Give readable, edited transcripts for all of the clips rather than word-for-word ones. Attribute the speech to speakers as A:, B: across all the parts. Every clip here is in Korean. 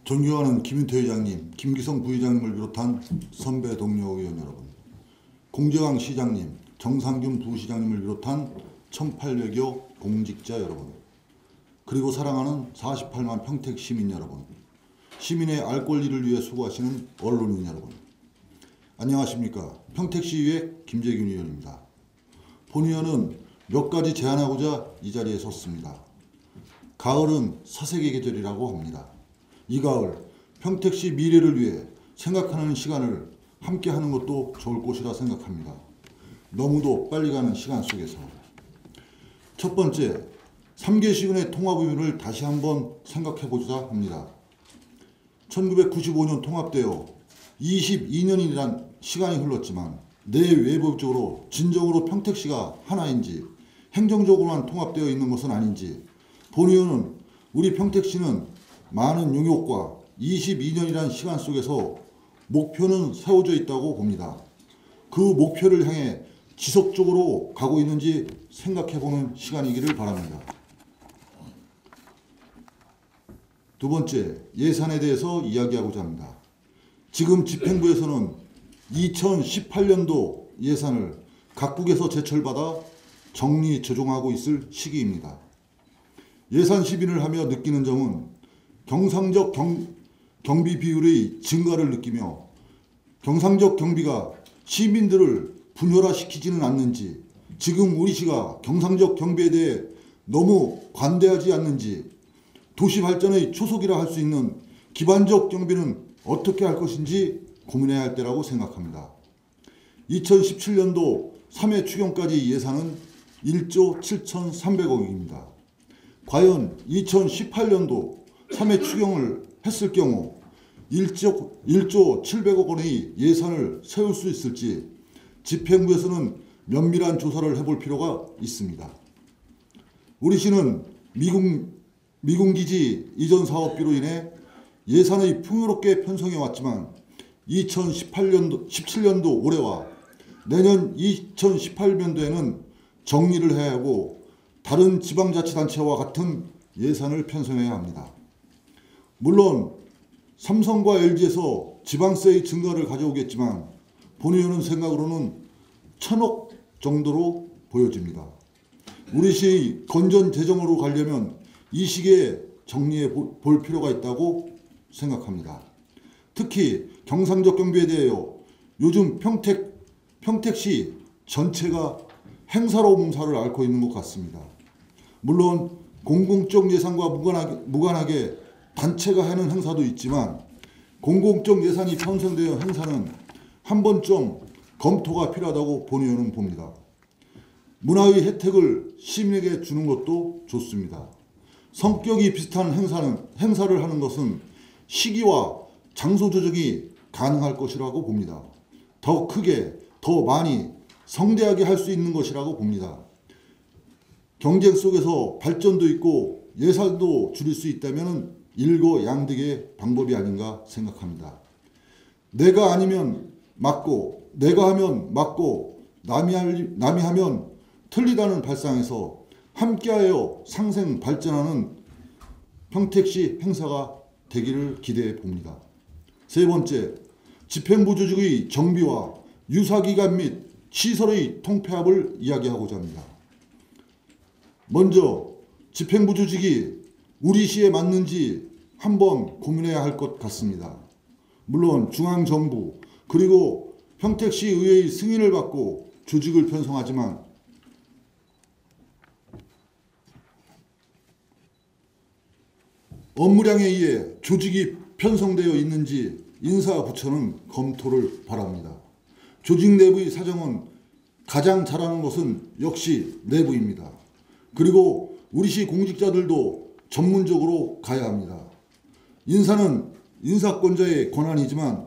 A: 존경하는 김윤태 회장님, 김기성 부회장님을 비롯한 선배 동료 의원 여러분, 공재광 시장님, 정상균 부시장님을 비롯한 1800여 공직자 여러분, 그리고 사랑하는 48만 평택 시민 여러분, 시민의 알 권리를 위해 수고하시는 언론인 여러분, 안녕하십니까. 평택시의회 김재균 의원입니다. 본 의원은 몇 가지 제안하고자 이 자리에 섰습니다. 가을은 사색의 계절이라고 합니다. 이 가을 평택시 미래를 위해 생각하는 시간을 함께 하는 것도 좋을 것이라 생각합니다. 너무도 빨리 가는 시간 속에서 첫 번째, 3개 시군의 통합 의무를 다시 한번 생각해 보자 합니다. 1995년 통합되어 22년이란 시간이 흘렀지만 내외부적으로 진정으로 평택시가 하나인지 행정적으로만 통합되어 있는 것은 아닌지 본 의원은 우리 평택시는 많은 용역과 22년이라는 시간 속에서 목표는 세워져 있다고 봅니다. 그 목표를 향해 지속적으로 가고 있는지 생각해보는 시간이기를 바랍니다. 두 번째, 예산에 대해서 이야기하고자 합니다. 지금 집행부에서는 2018년도 예산을 각국에서 제철받아 정리 조정하고 있을 시기입니다. 예산 시빈을 하며 느끼는 점은 경상적 경비 비율의 증가를 느끼며 경상적 경비가 시민들을 분열화시키지는 않는지, 지금 우리 시가 경상적 경비에 대해 너무 관대하지 않는지, 도시 발전의 초석이라 할 수 있는 기반적 경비는 어떻게 할 것인지 고민해야 할 때라고 생각합니다. 2017년도 3회 추경까지 예산은 1조 7,300억입니다. 과연 2018년도 3회 추경을 했을 경우 1조 700억 원의 예산을 세울 수 있을지 집행부에서는 면밀한 조사를 해볼 필요가 있습니다. 우리 시는 미군기지 이전 사업비로 인해 예산의 풍요롭게 편성해 왔지만 2017년도 올해와 내년 2018년도에는 정리를 해야 하고 다른 지방자치단체와 같은 예산을 편성해야 합니다. 물론 삼성과 LG에서 지방세의 증가를 가져오겠지만 본 의원은 생각으로는 1,000억 정도로 보여집니다. 우리 시의 건전 재정으로 가려면 이 시기에 정리해 볼 필요가 있다고 생각합니다. 특히 경상적 경비에 대하여 요즘 평택시 전체가 행사로 몸살을 앓고 있는 것 같습니다. 물론 공공적 예산과 무관하게 단체가 하는 행사도 있지만 공공적 예산이 편성되어 행사는 한 번쯤 검토가 필요하다고 본 의원은 봅니다. 문화의 혜택을 시민에게 주는 것도 좋습니다. 성격이 비슷한 행사를 하는 것은 시기와 장소 조정이 가능할 것이라고 봅니다. 더 크게, 더 많이, 성대하게 할 수 있는 것이라고 봅니다. 경쟁 속에서 발전도 있고 예산도 줄일 수 있다면 일거양득의 방법이 아닌가 생각합니다. 내가 아니면 맞고, 내가 하면 맞고, 남이 하면 틀리다는 발상에서 함께하여 상생 발전하는 평택시 행사가 되기를 기대해 봅니다. 세 번째, 집행부 조직의 정비와 유사기관 및 시설의 통폐합을 이야기하고자 합니다. 먼저 집행부 조직이 우리 시에 맞는지 한번 고민해야 할 것 같습니다. 물론 중앙정부 그리고 평택시 의회의 승인을 받고 조직을 편성하지만 업무량에 의해 조직이 편성되어 있는지 인사부처는 검토를 바랍니다. 조직 내부의 사정은 가장 잘하는 것은 역시 내부입니다. 그리고 우리 시 공직자들도 전문적으로 가야 합니다. 인사는 인사권자의 권한이지만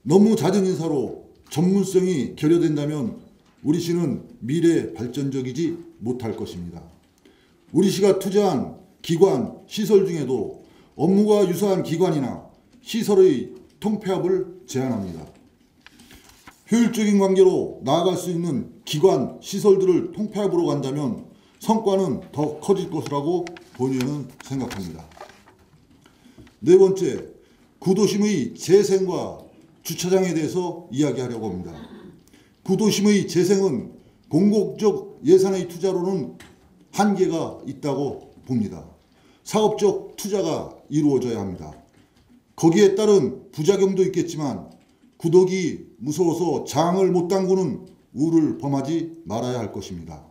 A: 너무 잦은 인사로 전문성이 결여된다면 우리 시는 미래 발전적이지 못할 것입니다. 우리 시가 투자한 기관, 시설 중에도 업무가 유사한 기관이나 시설의 통폐합을 제안합니다. 효율적인 관계로 나아갈 수 있는 기관, 시설들을 통폐합으로 간다면 성과는 더 커질 것이라고 본 의원은 생각합니다. 네 번째, 구도심의 재생과 주차장에 대해서 이야기하려고 합니다. 구도심의 재생은 공공적 예산의 투자로는 한계가 있다고 봅니다. 사업적 투자가 이루어져야 합니다. 거기에 따른 부작용도 있겠지만 구독이 무서워서 장을 못 담그는 우를 범하지 말아야 할 것입니다.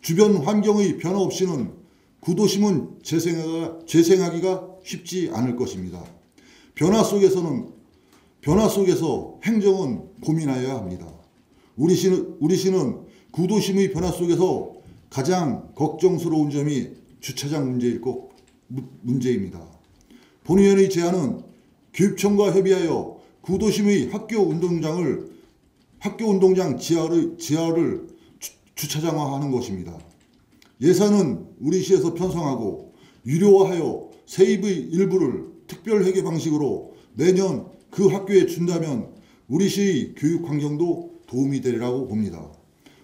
A: 주변 환경의 변화 없이는 구도심은 재생하기가 쉽지 않을 것입니다. 변화 속에서 행정은 고민하여야 합니다. 우리 시는 구도심의 변화 속에서 가장 걱정스러운 점이 주차장 문제입니다. 본의원의 제안은 교육청과 협의하여 구도심의 학교 운동장 지하를 주차장화하는 것입니다. 예산은 우리 시에서 편성하고 유료화하여 세입의 일부를 특별회계 방식으로 매년 그 학교에 준다면 우리 시의 교육 환경도 도움이 되리라고 봅니다.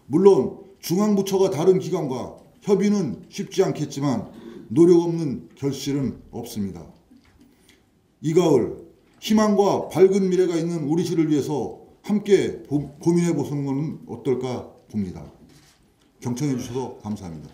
A: 물론 중앙부처가 다른 기관과 협의는 쉽지 않겠지만 노력 없는 결실은 없습니다. 이 가을 희망과 밝은 미래가 있는 우리 시를 위해서 함께 고민해 보는 것은 어떨까 봅니다. 경청해 주셔서 감사합니다.